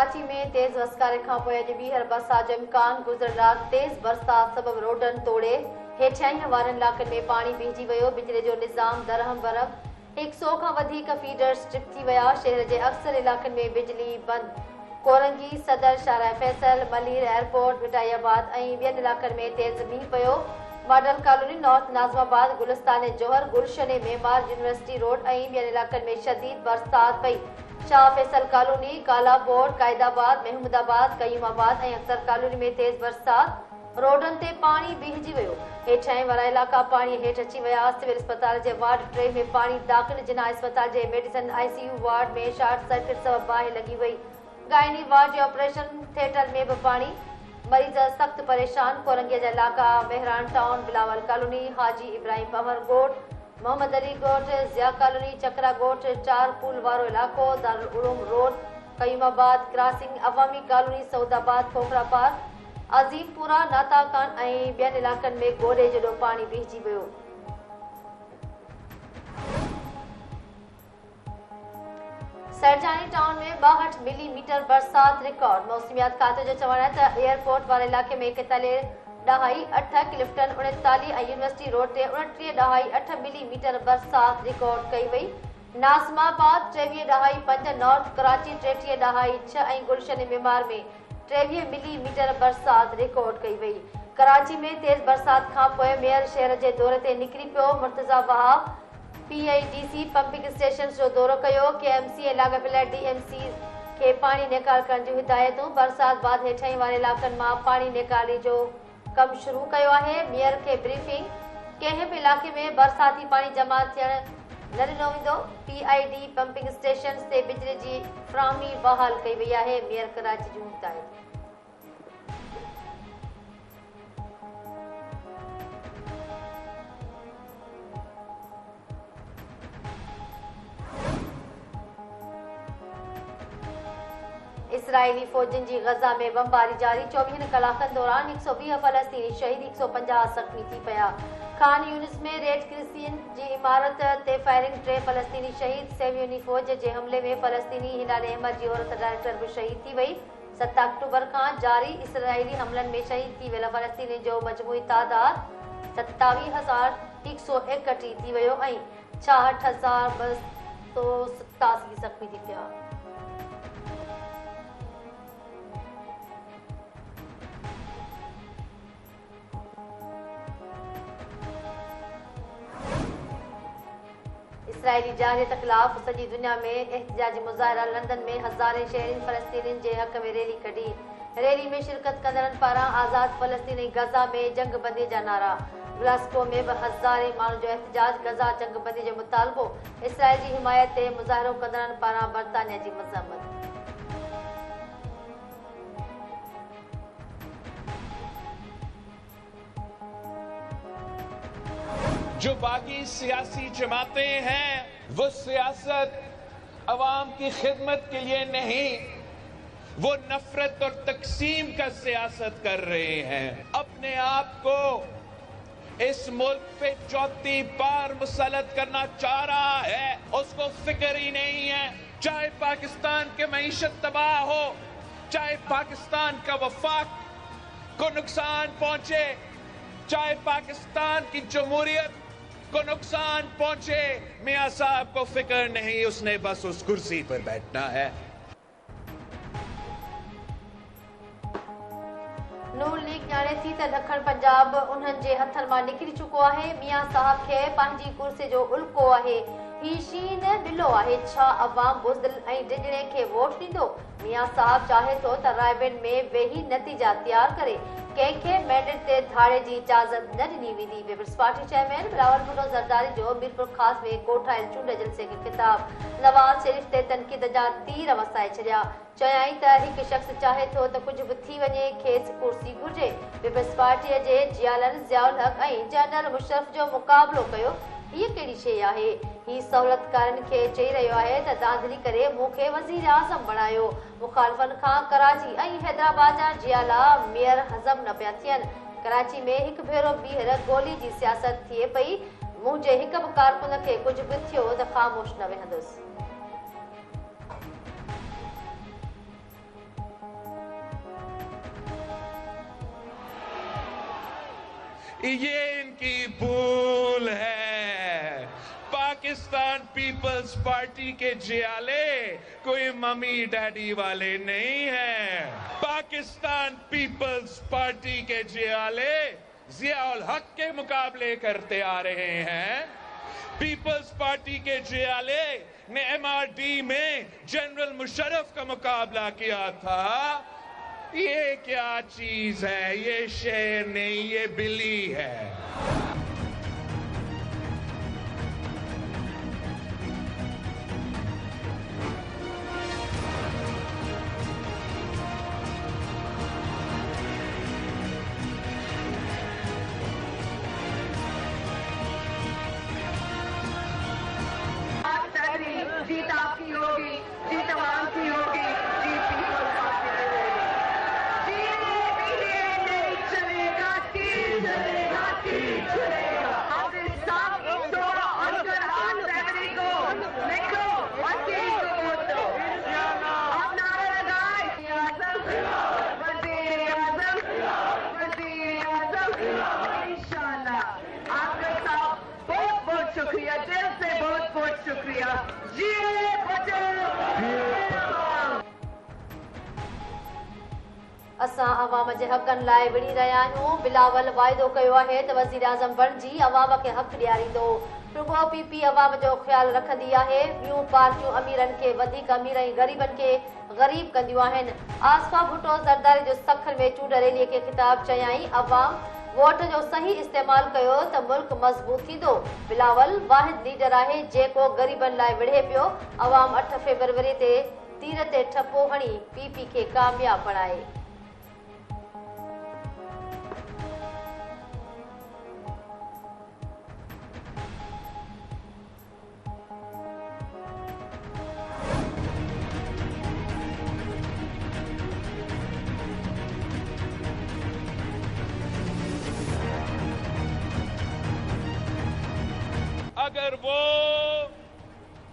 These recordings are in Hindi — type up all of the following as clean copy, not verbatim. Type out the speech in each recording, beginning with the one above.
कराची में तेज वस्कारे खां पोइ अॼु ॿीहर बरसात जो इम्कान। गुज़िरियल राति तेज बरसात सबबि रोडनि तोड़े हेठियाई वारनि इलाक़नि में पाणी बीहजी वियो। बिजली जो निज़ाम दरहम बरहम। 100 खां वधीक फीडर स्ट्रिप थी विया। शहर जे अक्सर इलाक़नि में बिजली बंदि। कोरंगी, सदर, शाहराह फैसल, मलीर एयरपोर्ट, विटाइयाबाद ऐं ॿियनि इलाक़नि में तेज मींहुं पियो। Model colony, north Nazimabad, Gulistan जौहर, गुलशन मेमार, यूनिवर्सिटी रोड ऐं ॿियनि इलाक़नि में शदीद बरसात पई। शाह फैसल कॉलोनी, कालापोर्ट, कायदाबाद, महमूदाबाद, कयूमाबाद ऐं अख्तर कॉलोनी में तेज बरसात। रोडनि ते पाणी बीहजी वियो। हेठियाई वारा इलाक़ा पाणी हेठि अची विया। सिविल अस्पताल जे वार्ड 3 में पाणी दाख़िल। जिना अस्पताल जे मेडिसन ICU वार्ड में शॉर्ट सर्किट सबबि बाहि लॻी वई। गायनी वार्ड जे ऑपरेशन थिएटर में बि पाणी। मरीज़ सख़्त परेशान। कोरंगीअ जा इलाक़ा मेहरान टाउन, बिलावल कॉलोनी, हाजी इब्राहिम अमर ॻोठ, मोहम्मद अली ॻोठ, ज़िया कॉलोनी, चकरा ॻोठ, 4 पुल वारो इलाक़ो, दारुल उलूम रोड, कयूमाबाद क्रॉसिंग, अवामी कॉलोनी, सऊदाबाद, खोखरा पार्क, अज़ीमपुरा, नाताकान ऐं ॿियनि इलाक़नि में गोॾे जॾो पाणी बीहजी वियो। सरजानी टाउन में 62 मिलीमीटर बरसात रिकॉर्ड। मौसमियात खाते जो चवण आहे त एयरपोर्ट वारे इलाइक़े में 41.8, क्लिफ्टन 39 ऐं यूनिवर्सिटी रोड ते 29.8 मिलीमीटर बरसात रिकॉर्ड कई वई। नाज़िमाबाद 23.5, नॉर्थ कराची 33.6 ऐं गुलशन मेमार में 23 मिलीमीटर बरसात रिकॉर्ड कई वई। कराची में तेज बरसात खां पोइ मेयर शहर जे दौरे ते निकिरी पियो। Murtaza Wahab PIDC pumping station जो दौरो कयो। KMC ऐं लाॻापियल DMC खे पाणी निकाल करण जूं हिदायतूं। बरसात बाद हेठियाई वारे इलाक़नि मां पाणी निकाली जो कमु शुरू कयो आहे। मेयर खे ब्रीफिंग। कंहिं बि इलाइक़े में बरसाती पाणी जमा थियण न ॾिनो वेंदो। PID पंपिंग स्टेशन ते बिजली जी फ़राहमी बहाल कई वई आहे। मेयर कराची जूं हिदायतूं। इसराइली फ़ौजनि जी गज़ा में बमबारी जारी। 24 कलाकनि दौरान 120 फ़लस्तीनी शहीद, 150 ज़ख़्मी थी पिया। खान यूनिस में रेड क्रिसेंट जी इमारत ते फायरिंग, 3 फ़लस्तीनी शहीद। सेवियोनी फ़ौज जे हमले में फ़लस्तीनी हिलाल अहमद जी औरत डायरेक्टर बि शहीद थी वई। 7 अक्टूबर खां जारी इसराइली हमलनि में शहीद थी वियल फ़लस्तीनी जो मजमूई तादाद 27,131 थी वियो ऐं 66,287 ज़ख़्मी थी पिया। इसराइली जारियत ख़िलाफ़ सॼी दुनिया में एहतिजाजी मुज़ाहिरा। लंदन में हज़ारे शहरीन फ़लस्तीनियुनि जे हक़ में रैली कढी। रैली में शिरकत कंदड़नि पारां आज़ाद फ़लस्तीन ऐं गज़ा में जंगबंदी जा नारा। ग्लासगो में बि हज़ारे माण्हुनि जो एहतिजाज। गज़ा जंगबंदी जो मुतालबो। इसराइल जी हिमायत ते मुज़ाहिरो कंदड़नि पारां बरतानिया जी मज़म्मत। जो बाकी सियासी जमातें हैं वो सियासत अवाम की खिदमत के लिए नहीं, वो नफरत और तकसीम का सियासत कर रहे हैं। अपने आप को इस मुल्क पे चौथी बार मुसल्लत करना चाह रहा है। उसको फिक्र ही नहीं है, चाहे पाकिस्तान के मईशत तबाह हो, चाहे पाकिस्तान का वफाक को नुकसान पहुंचे, चाहे पाकिस्तान की जमहूरियत को नुकसान पहुंचे, मियां साहब को फिक्र नहीं, उसने बस उस कुर्सी पर बैठना है। नून लीग ॼाणे थी त ॾखण पंजाब उन्हनि जे हथनि मां निकिरी चुको आहे। मियां साहब खे पंहिंजी कुर्सी जो उल्को आहे। ही शीन ढिलो आहे। छा अवाम बुज़दिल ऐं डिॼणे खे वोट ॾींदो? मियां साहब चाहे थो त रायबेन में वेही नतीजा तयार करे। कंहिंखे मैंडेट ते धाड़े जी इजाज़त न ॾिनी वेंदी। पीपल्स पार्टी चेयरमैन बिलावल भुट्टो ज़रदारी जो मीरपुर ख़ास में कोठायल चूंड जलसे खे ख़िताब। नवाज़ शरीफ ते तनक़ीद जा तीर वसाए छॾिया। चयाई त हिकु शख़्स चाहे थो त कुझु बि थी वञे, खेसि कुर्सी घुर्जे। पीपल्स पार्टीअ जे जियालन ज़ियाउल हक़ ऐं जनरल मुशर्रफ जो मुक़ाबिलो कयो। हीअ कहिड़ी शइ आहे? ही सहूलियतकारनि खे चई रहियो आहे त दांधली करे मूंखे वज़ीर आज़म बणायो। मुखालफ़नि खां कराची ऐं हैदराबाद जा जियाला मेयर हज़म न पिया थियनि। कराची में हिकु भेरो ॿीहर गोली जी सियासत थिए पई। मुंहिंजे हिकु बि कारकुन खे कुझु बि थियो त ख़ामोश न वेहंदुसि। ये इनकी भूल है। पाकिस्तान पीपल्स पार्टी के जियाले कोई मम्मी डैडी वाले नहीं हैं। पाकिस्तान पीपल्स पार्टी के जियाले जियाउल हक के मुकाबले करते आ रहे हैं। पीपल्स पार्टी के जियाले ने MRD में जनरल मुशर्रफ का मुकाबला किया था। ये क्या चीज है? ये शेर नहीं, ये बिल्ली है। जीत आपकी होगी, जीत आवाम की होगी, जीत पीपल्स पार्टी की होगी। जीत नहीं चलेगा, तीर चलेगा, तीर चलेगा। अपने साथ दो अंदर हाथ सहरी को लिखो और तीर को वोट दो। अब नारा लगाए वज़ीर आज़म, वज़ीर आज़म। इंशाअल्लाह आपका साहब बहुत बहुत शुक्रिया, दिल से बहुत बहुत शुक्रिया। असां अवाम जे हक़नि लाइ विड़ी रहिया आहियूं। बिलावल वाइदो कयो आहे त वज़ीर आज़म बणिजी अवाम खे हक़ ॾियारींदो। रुॻो PP अवाम जो ख़्यालु रखंदी आहे। ॿियूं पार्टियूं अमीरनि खे वधीक अमीर ऐं ग़रीबनि खे ग़रीब कंदियूं आहिनि। आसफा भुट्टो ज़रदारी जो सखर में चूंड रैलीअ खे ख़िताब चयाईं, अवाम वोट जो सही इस्तेमाल कयो त मुल्क मज़बूत थींदो। बिलावल वाहिद लीडर आहे जेको ग़रीबनि लाइ विढ़े पियो। अवाम 8 फरवरी ते तीर ते ठपो हणी PP खे कामयाब बणाए। अगर वो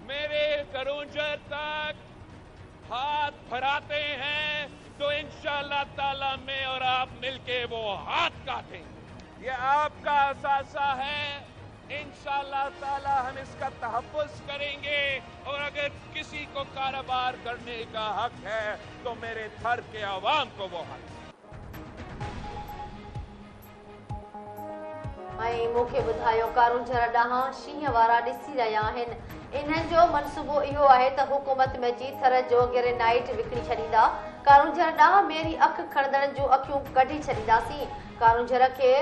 मेरे करूंजर तक हाथ फैलाते हैं तो इंशाअल्लाह ताला मैं और आप मिलके वो हाथ काटेंगे। ये आपका असासा है। इंशाअल्लाह ताला हम इसका तहफ़्फ़ुज़ करेंगे। और अगर किसी को कारोबार करने का हक है तो मेरे थर के अवाम को वो हक है। ऐं मूंखे ॿुधायो कारुंझर ॾांहुं शींहं वारा ॾिसी रहिया आहिनि। इन्हनि जो मनसूबो इहो आहे त हुकूमत में अची थर जो ग्रेनाइट विकिणी छॾींदा। कारुंझर ॾांहुं मेरी अखि खणंदड़नि जूं अखियूं कढी छॾींदासीं। कारुंझर खे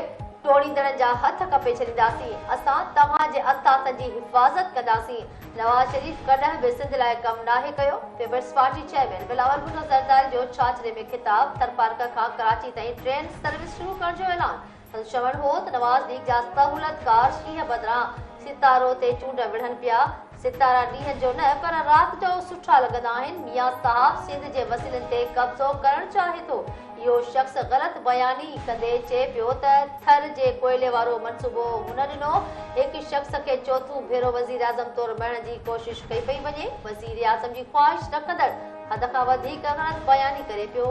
टोड़ींदड़नि जा हथ कपे छॾींदासीं। असां तव्हांजे असासनि जी हिफ़ाज़त कंदासीं। नवाज़ शरीफ़ कॾहिं बि सिंध लाइ कमु नाहे कयो। पीपल्स पार्टी चेयरमैन बिलावल भुट्टो ज़रदारी जो छाछरे में ख़िताब। थरपारकर खां कराची ताईं ट्रेन सर्विस शुरू करण जो ऐलान। चवण हो त नवाज़ लीग जा सहूलतकार शींहं बदिरां सितारो ते चूंड विढ़नि पिया। सितारा ॾींहं जो न पर राति जो सुठा लॻंदा आहिनि। मियां साहब सिंध जे वसीलनि ते कब्ज़ो करणु चाहे थो। इहो शख़्स ग़लति बयानी कंदे चए पियो त थर जे कोयले वारो मनसूबो हुन ॾिनो। हिकु शख़्स खे चोथों भेरो वज़ीर आज़म तौरु बणण जी कोशिश कई पई वञे। वज़ीर आज़म जी ख़्वाहिश रखंदड़ हद खां वधीक ग़लति बयानी करे पियो।